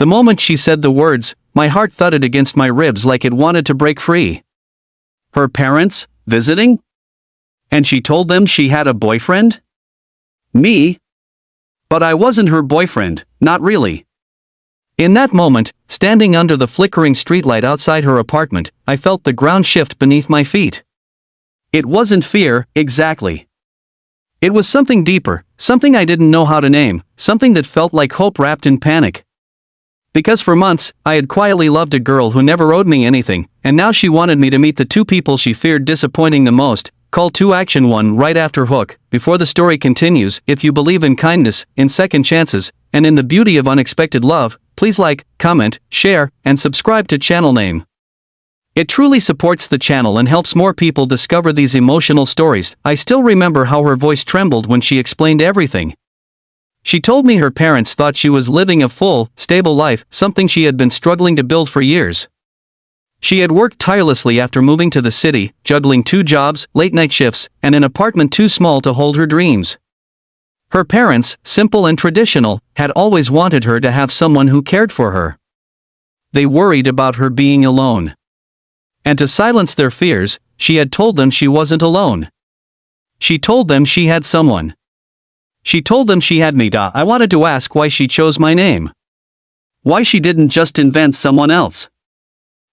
The moment she said the words, my heart thudded against my ribs like it wanted to break free. Her parents, visiting? And she told them she had a boyfriend? Me? But I wasn't her boyfriend, not really. In that moment, standing under the flickering streetlight outside her apartment, I felt the ground shift beneath my feet. It wasn't fear, exactly. It was something deeper, something I didn't know how to name, something that felt like hope wrapped in panic. Because for months, I had quietly loved a girl who never owed me anything, and now she wanted me to meet the two people she feared disappointing the most. Call to action 1 right after hook. Before the story continues, if you believe in kindness, in second chances, and in the beauty of unexpected love, please like, comment, share, and subscribe to channel name. It truly supports the channel and helps more people discover these emotional stories. I still remember how her voice trembled when she explained everything. She told me her parents thought she was living a full, stable life, something she had been struggling to build for years. She had worked tirelessly after moving to the city, juggling 2 jobs, late-night shifts, and an apartment too small to hold her dreams. Her parents, simple and traditional, had always wanted her to have someone who cared for her. They worried about her being alone. And to silence their fears, she had told them she wasn't alone. She told them she had someone. She told them she had me. I wanted to ask why she chose my name. Why she didn't just invent someone else.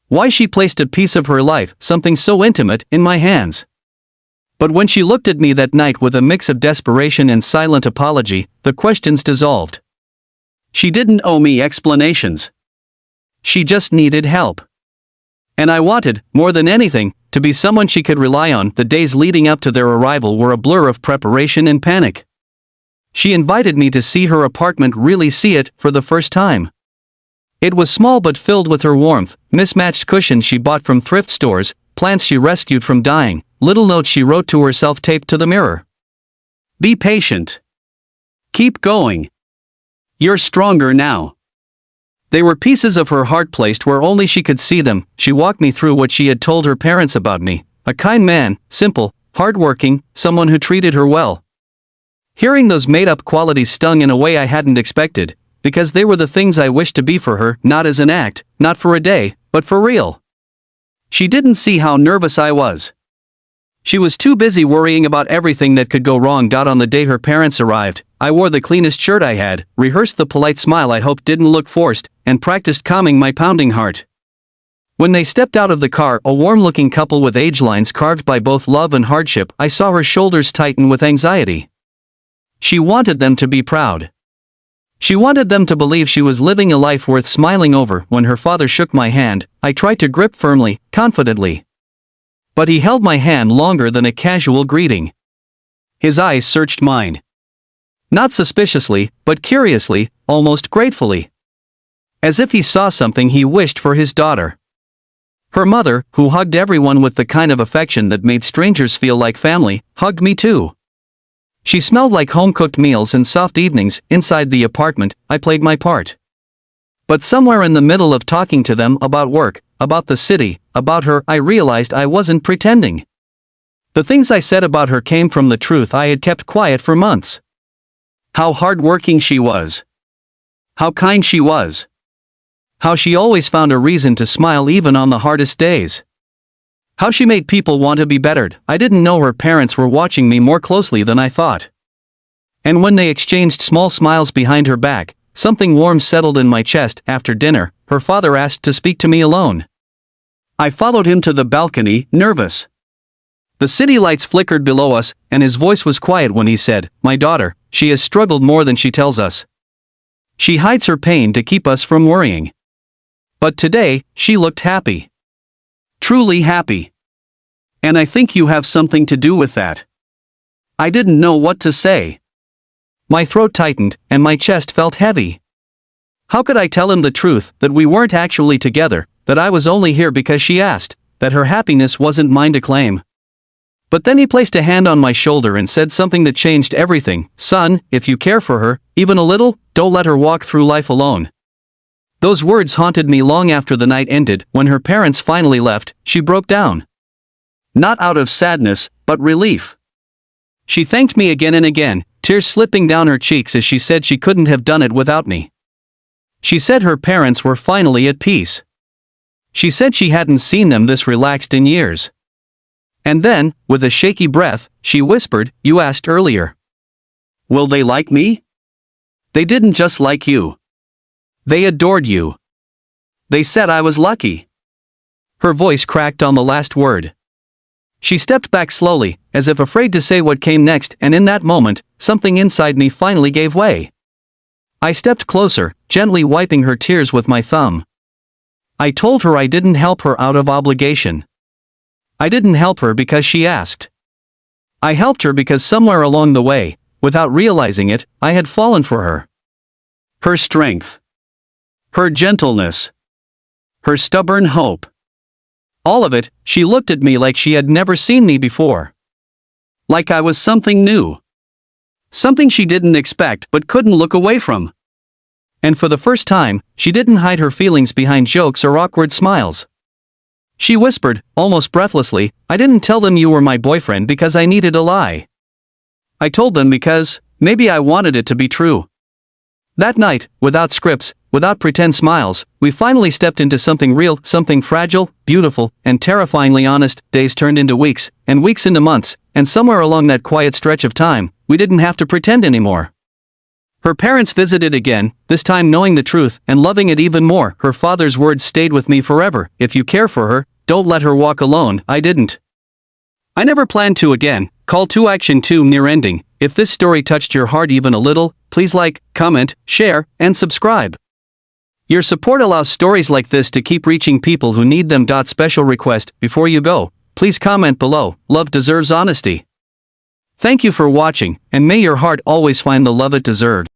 Why she placed a piece of her life, something so intimate, in my hands. But when she looked at me that night with a mix of desperation and silent apology, the questions dissolved. She didn't owe me explanations. She just needed help. And I wanted, more than anything, to be someone she could rely on. The days leading up to their arrival were a blur of preparation and panic. She invited me to see her apartment, really see it, for the first time. It was small but filled with her warmth, mismatched cushions she bought from thrift stores, plants she rescued from dying, little notes she wrote to herself taped to the mirror. Be patient. Keep going. You're stronger now. They were pieces of her heart placed where only she could see them. She walked me through what she had told her parents about me. A kind man, simple, hardworking, someone who treated her well. Hearing those made-up qualities stung in a way I hadn't expected, because they were the things I wished to be for her, not as an act, not for a day, but for real. She didn't see how nervous I was. She was too busy worrying about everything that could go wrong. On the day her parents arrived, I wore the cleanest shirt I had, rehearsed the polite smile I hoped didn't look forced, and practiced calming my pounding heart. When they stepped out of the car, a warm-looking couple with age lines carved by both love and hardship, I saw her shoulders tighten with anxiety. She wanted them to be proud. She wanted them to believe she was living a life worth smiling over. When her father shook my hand, I tried to grip firmly, confidently. But he held my hand longer than a casual greeting. His eyes searched mine. Not suspiciously, but curiously, almost gratefully. As if he saw something he wished for his daughter. Her mother, who hugged everyone with the kind of affection that made strangers feel like family, hugged me too. She smelled like home-cooked meals and soft evenings. Inside the apartment, I played my part. But somewhere in the middle of talking to them about work, about the city, about her, I realized I wasn't pretending. The things I said about her came from the truth I had kept quiet for months. How hardworking she was. How kind she was. How she always found a reason to smile even on the hardest days. How she made people want to be bettered. I didn't know her parents were watching me more closely than I thought. And when they exchanged small smiles behind her back, something warm settled in my chest. After dinner, her father asked to speak to me alone. I followed him to the balcony, nervous. The city lights flickered below us, and his voice was quiet when he said, "My daughter, she has struggled more than she tells us. She hides her pain to keep us from worrying." But today, she looked happy. Truly happy. And I think you have something to do with that. I didn't know what to say. My throat tightened, and my chest felt heavy. How could I tell him the truth, that we weren't actually together, that I was only here because she asked, that her happiness wasn't mine to claim? But then he placed a hand on my shoulder and said something that changed everything. "Son, if you care for her, even a little, don't let her walk through life alone." Those words haunted me long after the night ended. When her parents finally left, she broke down. Not out of sadness, but relief. She thanked me again and again, tears slipping down her cheeks as she said she couldn't have done it without me. She said her parents were finally at peace. She said she hadn't seen them this relaxed in years. And then, with a shaky breath, she whispered, "You asked earlier. Will they like me? They didn't just like you. They adored you. They said I was lucky." Her voice cracked on the last word. She stepped back slowly, as if afraid to say what came next, and in that moment, something inside me finally gave way. I stepped closer, gently wiping her tears with my thumb. I told her I didn't help her out of obligation. I didn't help her because she asked. I helped her because somewhere along the way, without realizing it, I had fallen for her. Her strength. Her gentleness. Her stubborn hope. All of it. She looked at me like she had never seen me before. Like I was something new. Something she didn't expect but couldn't look away from. And for the first time, she didn't hide her feelings behind jokes or awkward smiles. She whispered, almost breathlessly, "I didn't tell them you were my boyfriend because I needed a lie. I told them because, maybe I wanted it to be true." That night, without scripts, without pretend smiles, we finally stepped into something real, something fragile, beautiful, and terrifyingly honest. Days turned into weeks, and weeks into months, and somewhere along that quiet stretch of time, we didn't have to pretend anymore. Her parents visited again, this time knowing the truth and loving it even more. Her father's words stayed with me forever: "If you care for her, don't let her walk alone." I didn't. I never planned to again. Call to action 2 near ending. If this story touched your heart even a little, please like, comment, share, and subscribe. Your support allows stories like this to keep reaching people who need them. Special request: before you go, please comment below. Love deserves honesty. Thank you for watching, and may your heart always find the love it deserved.